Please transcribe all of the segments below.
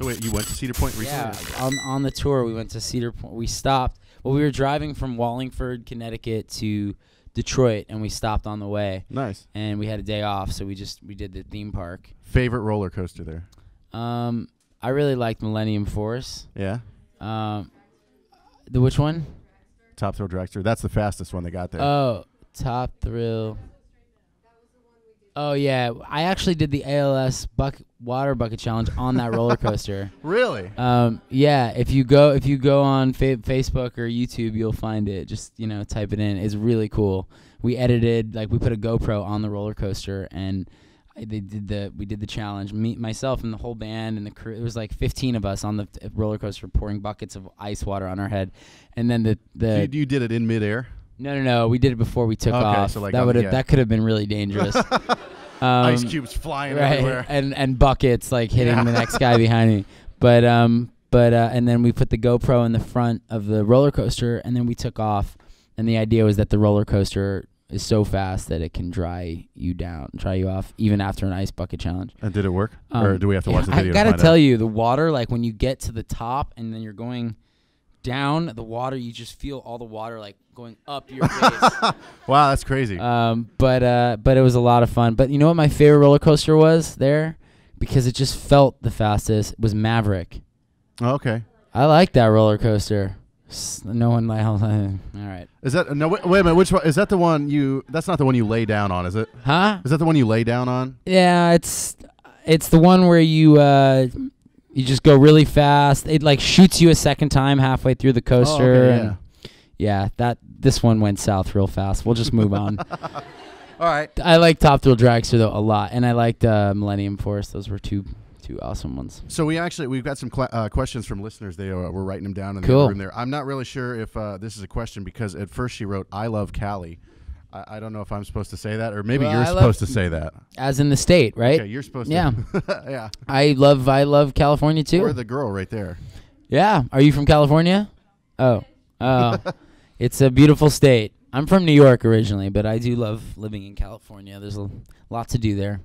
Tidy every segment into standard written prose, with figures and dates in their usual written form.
So wait, you went to Cedar Point recently? Yeah, on the tour we went to Cedar Point. We stopped. Well, we were driving from Wallingford, Connecticut to Detroit, and we stopped on the way. Nice. And we had a day off, so we did the theme park. Favorite roller coaster there? I really liked Millennium Force. Yeah. The which one? Top Thrill Dragster. That's the fastest one they got there. Oh, Top Thrill. Oh yeah, I actually did the ALS water bucket challenge on that roller coaster. Really? Yeah. If you go on Facebook or YouTube, you'll find it. Just type it in. It's really cool. We edited, we put a GoPro on the roller coaster, and we did the challenge. Myself, and the whole band and the crew. It was like 15 of us on the roller coaster pouring buckets of ice water on our head, and then You did it in midair? No. We did it before we took off. So that could have been really dangerous. Ice cubes flying everywhere, and buckets hitting the next guy behind me. But and then we put the GoPro in the front of the roller coaster, and then we took off. And the idea was that the roller coaster is so fast that it can dry you off, even after an ice bucket challenge. And did it work? Or do we have to watch the video? I gotta tell you, the water, when you get to the top and then you're going down the water, you just feel all the water going up your face. Wow, that's crazy. But it was a lot of fun. But you know what my favorite roller coaster was there? Because it just felt the fastest. It was Maverick. Oh, okay. I like that roller coaster. No one all right. Is that wait a minute? Which one is that? The one you? That's not the one you lay down on, is it? Huh? Is that the one you lay down on? Yeah, it's the one where you just go really fast. It shoots you a second time halfway through the coaster. Oh, okay, yeah. This one went south real fast. We'll just move on. All right. I like Top Thrill Dragster though a lot, and I liked Millennium Force. Those were two awesome ones. So we've got some questions from listeners. They were writing them down in the room there. I'm not really sure if this is a question, because at first she wrote, "I love Cali." I don't know if I'm supposed to say that, or maybe you're supposed to say that. As in the state, right? Okay, you're supposed to. Yeah. Yeah. I love California too. Or the girl right there. Yeah. Are you from California? Oh. It's a beautiful state. I'm from New York originally, but I do love living in California. There's a lot to do there.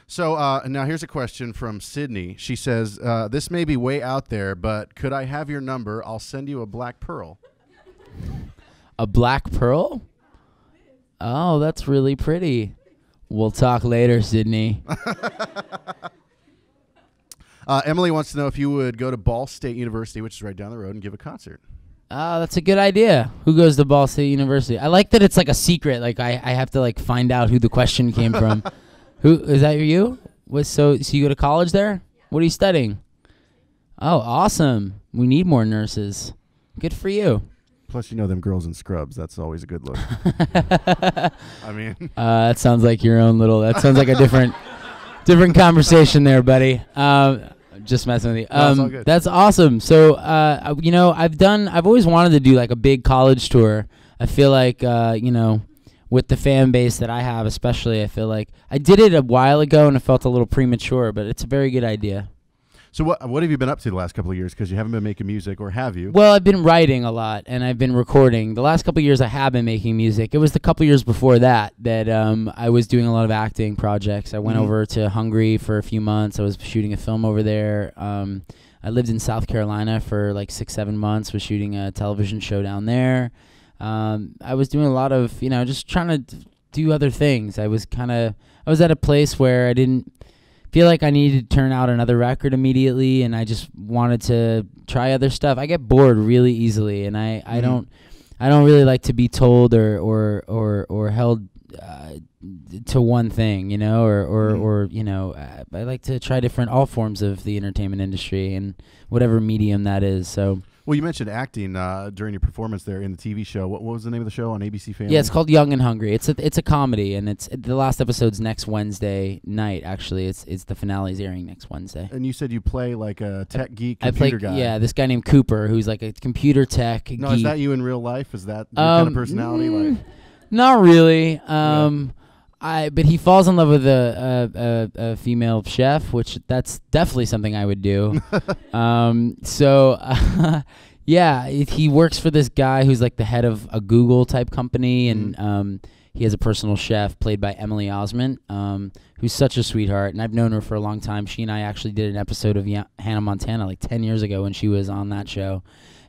So now here's a question from Sydney. She says, this may be way out there, but could I have your number? I'll send you a black pearl. A black pearl? Oh, that's really pretty. We'll talk later, Sydney. Emily wants to know if you would go to Ball State University, which is right down the road, and give a concert. Oh, that's a good idea. Who goes to Ball State University? I like that it's a secret. I have to find out who the question came from. Who is that? You? So you go to college there? What are you studying? Oh, awesome. We need more nurses. Good for you. Plus, them girls in scrubs. That's always a good look. I mean, that sounds like your own little. That sounds like a different conversation there, buddy. Just messing with you. No, it's all good. That's awesome. So, I've always wanted to do a big college tour. I feel like, with the fan base that I have, especially, I feel like I did it a while ago and it felt a little premature, but it's a very good idea. So what have you been up to the last couple of years? Because you haven't been making music, or have you? Well, I've been writing a lot, and I've been recording. The last couple of years I have been making music. It was the couple years before that I was doing a lot of acting projects. I went over to Hungary for a few months. I was shooting a film over there. I lived in South Carolina for 6-7 months, was shooting a television show down there. I was doing a lot of, just trying to do other things. I was at a place where I didn't feel like I needed to turn out another record immediately, and I just wanted to try other stuff. I get bored really easily, and I don't really like to be told or held to one thing, or I like to try all forms of the entertainment industry and whatever medium that is. So. Well, you mentioned acting during your performance there in the TV show. What was the name of the show on ABC Family? Yeah, it's called Young and Hungry. It's a comedy, and the last episode's next Wednesday night. Actually, it's the finale's airing next Wednesday. And you said you play a tech geek computer guy. Yeah, this guy named Cooper, who's a computer tech geek. No, is that you in real life? Is that your kind of personality? Not really. But he falls in love with a female chef, which that's definitely something I would do. Yeah, he works for this guy who's the head of a Google type company, and he has a personal chef played by Emily Osment, who's such a sweetheart, and I've known her for a long time. She and I actually did an episode of Hannah Montana like 10 years ago when she was on that show.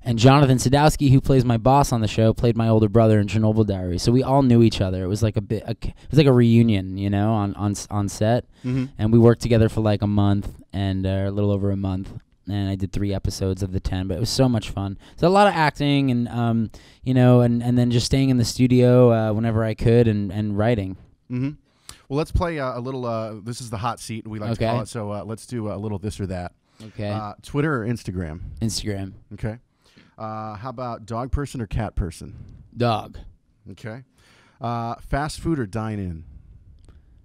And Jonathan Sadowski, who plays my boss on the show, played my older brother in Chernobyl Diaries. So we all knew each other. It was like it was like a reunion, you know, on set. Mm-hmm. And we worked together for like a month and a little over a month. And I did 3 episodes of the 10, but it was so much fun. So a lot of acting and you know, and then just staying in the studio whenever I could and writing. Mm-hmm. Well, let's play a little. This is the hot seat, we like to call it. So let's do a little this or that. Okay. Twitter or Instagram? Instagram. Okay. How about dog person or cat person? Dog. Okay. Fast food or dine in?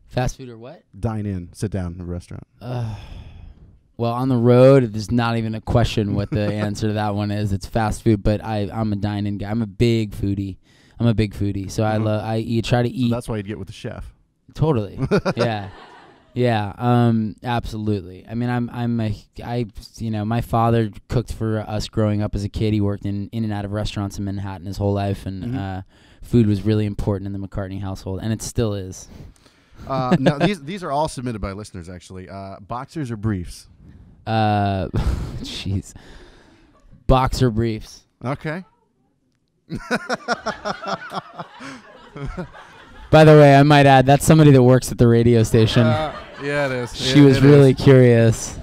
Fast food or what? Dine in. Sit down in a restaurant. Well, on the road, there's not even a question what the answer to that one is. It's fast food, but I'm a dine-in guy. I'm a big foodie. So I try to eat. So that's why you'd get with the chef. Totally. Yeah. Yeah, absolutely. I mean, you know, my father cooked for us growing up as a kid. He worked in and out of restaurants in Manhattan his whole life, and food was really important in the McCartney household, and it still is. No, these are all submitted by listeners, actually. Boxers or briefs? Jeez. Boxer briefs. Okay. By the way, I might add, that's somebody that works at the radio station. Yeah, it is. She was really curious.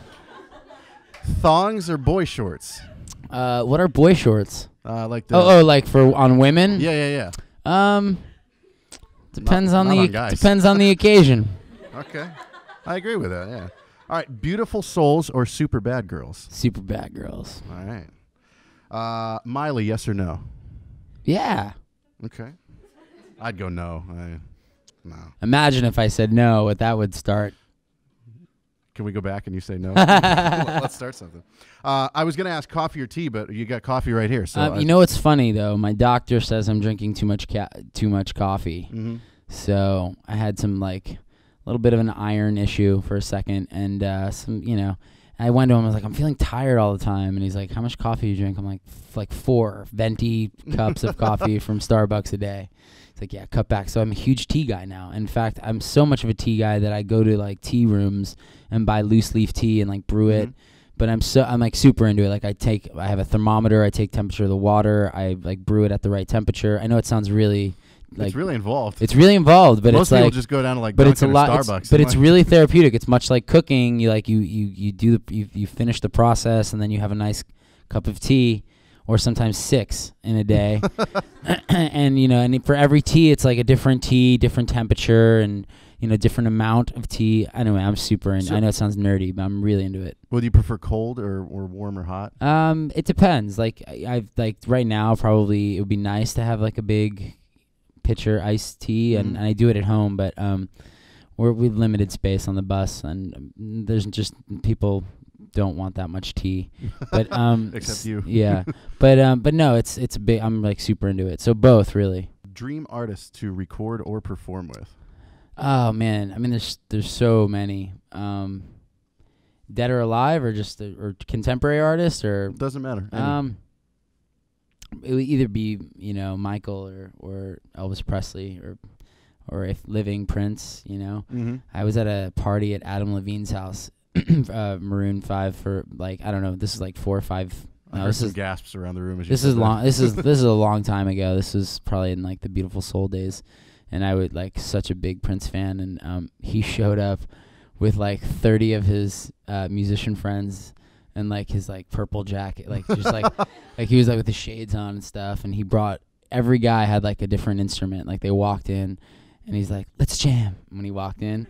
Thongs or boy shorts? What are boy shorts? Like the like for on women? Yeah. Depends not on guys. the occasion. Okay. I agree with that, yeah. All right, beautiful souls or super bad girls? Super bad girls. All right. Miley, yes or no? Yeah. Okay. I'd go no. No. Imagine if I said no, what that would start. Can we go back and you say no? Let's start something. I was going to ask coffee or tea, but you got coffee right here. So you know what's funny though? My doctor says I'm drinking too much coffee. Mm-hmm. So I had some like a little bit of an iron issue for a second, and some, you know, I went to him. I was like, I'm feeling tired all the time, and he's like, how much coffee do you drink? I'm like 4 venti cups of coffee from Starbucks a day. It's like, yeah, cut back. So I'm a huge tea guy now. In fact, I'm so much of a tea guy that I go to like tea rooms and buy loose leaf tea and like brew it. But I'm like super into it. Like I have a thermometer. I take temperature of the water. I like brew it at the right temperature. I know it sounds really like it's really involved. It's really involved, but most it's people like just go down to like but it's a lot. Starbucks. But it's really therapeutic. It's much like cooking. You like you finish the process and then you have a nice cup of tea. Or sometimes 6 in a day. And, you know, and for every tea, it's like a different tea, different temperature, and, you know, different amount of tea. Anyway, I'm super into it. I know it sounds nerdy, but I'm really into it. Well, do you prefer cold or warm or hot? It depends. Like, I've like right now, probably it would be nice to have like a big pitcher iced tea, and I do it at home, but we've limited space on the bus, and there's just people don't want that much tea, but except you. Yeah, but no, it's a big. I'm like super into it. So both really. Dream artist to record or perform with? Oh man, I mean there's so many. Dead or alive, or just or contemporary artists, or doesn't matter. It would either be, you know, Michael or Elvis Presley or if living Prince. You know, I was at a party at Adam Levine's house. Maroon 5 for like, I don't know, this is like 4 or 5. I heard some gasps around the room. This is long. This is a long time ago. This was probably in like the Beautiful Soul days, and I was like such a big Prince fan, and he showed up with like 30 of his musician friends and like his like purple jacket, like just like like he was like with the shades on and stuff, and he brought every guy had like a different instrument. Like they walked in, and he's like, "Let's jam." When he walked in.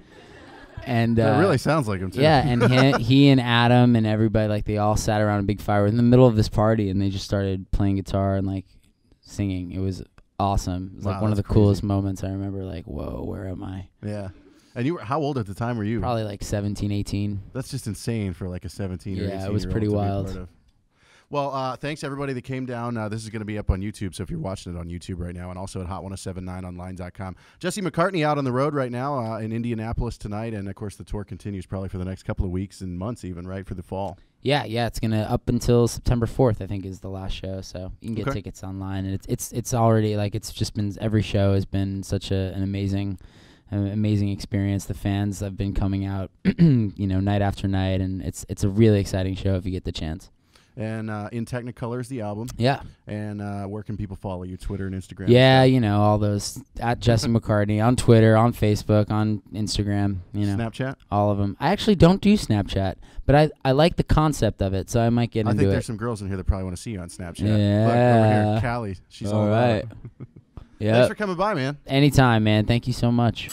And that really sounds like him too. Yeah, and he and Adam and everybody, like they all sat around a big fire in the middle of this party, and they just started playing guitar and like singing. It was awesome. It was like one of the coolest moments. I remember like, whoa, where am I? Yeah. And you were how old at the time were you? Probably like 17, 18. That's just insane for like a 17 or 18 Yeah, it was pretty wild. Well, thanks everybody that came down. This is going to be up on YouTube, so if you're watching it on YouTube right now, and also at HOT1079online.com. Jesse McCartney out on the road right now in Indianapolis tonight, and of course the tour continues probably for the next couple of weeks and months even, right, for the fall. Yeah, it's gonna up until September 4th, I think, is the last show. So you can get tickets online, and it's already like it's just been every show has been such an amazing experience. The fans have been coming out, night after night, and it's a really exciting show if you get the chance. And In Technicolor is the album. Yeah. And where can people follow you? Twitter and Instagram? Yeah, all those at Jesse McCartney on Twitter, on Facebook, on Instagram. Snapchat? All of them. I actually don't do Snapchat, but I like the concept of it, so I might get into it. I think there's some girls in here that probably want to see you on Snapchat. Yeah. Look, over here, Callie. She's all right. Yeah. Thanks for coming by, man. Anytime, man. Thank you so much.